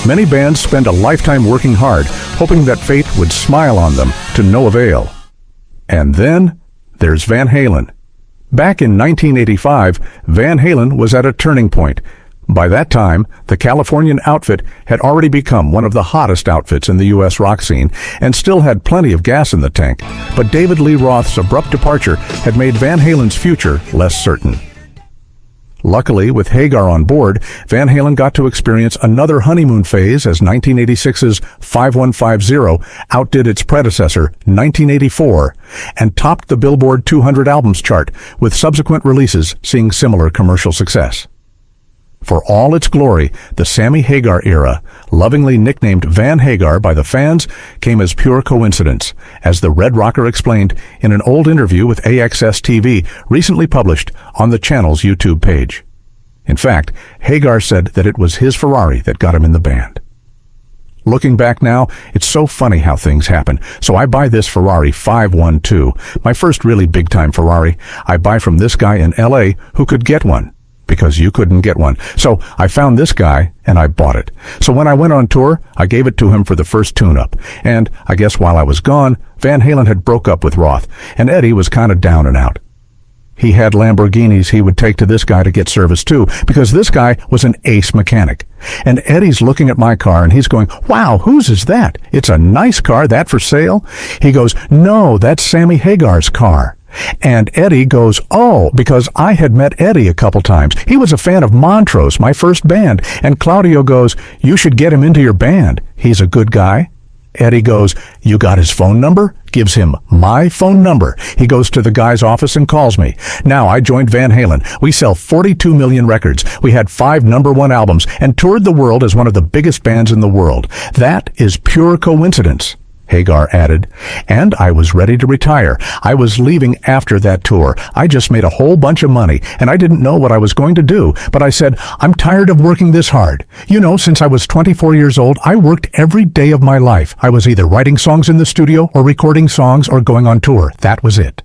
Many bands spend a lifetime working hard, hoping that fate would smile on them, to no avail. And then there's Van Halen. Back in 1985, Van Halen was at a turning point. By that time, the Californian outfit had already become one of the hottest outfits in the U.S. rock scene and still had plenty of gas in the tank, but David Lee Roth's abrupt departure had made Van Halen's future less certain. Luckily, with Hagar on board, Van Halen got to experience another honeymoon phase as 1986's 5150 outdid its predecessor, 1984, and topped the Billboard 200 albums chart, with subsequent releases seeing similar commercial success. For all its glory, the Sammy Hagar era, lovingly nicknamed Van Hagar by the fans, came as pure coincidence, as the Red Rocker explained in an old interview with AXS TV recently published on the channel's YouTube page. In fact, Hagar said that it was his Ferrari that got him in the band. Looking back now, it's so funny how things happen. So I buy this Ferrari 512, my first really big-time Ferrari. I buy from this guy in LA who could get one, because you couldn't get one. So I found this guy and I bought it. So when I went on tour, I gave it to him for the first tune-up. And I guess while I was gone, Van Halen had broke up with Roth, and Eddie was kind of down and out. He had Lamborghinis he would take to this guy to get service too, because this guy was an ace mechanic. And Eddie's looking at my car and he's going, "Wow, whose is that? It's a nice car, that for sale?" He goes, "No, that's Sammy Hagar's car." And Eddie goes, "Oh," because I had met Eddie a couple times. He was a fan of Montrose, my first band. And Claudio goes, "You should get him into your band. He's a good guy." Eddie goes, "You got his phone number?" Gives him my phone number. He goes to the guy's office and calls me. Now I joined Van Halen. We sell 42 million records. We had 5 #1 albums and toured the world as one of the biggest bands in the world. That is pure coincidence," Hagar added. "And I was ready to retire. I was leaving after that tour. I just made a whole bunch of money, and I didn't know what I was going to do. But I said, I'm tired of working this hard. You know, since I was 24 years old, I worked every day of my life. I was either writing songs in the studio or recording songs or going on tour. That was it."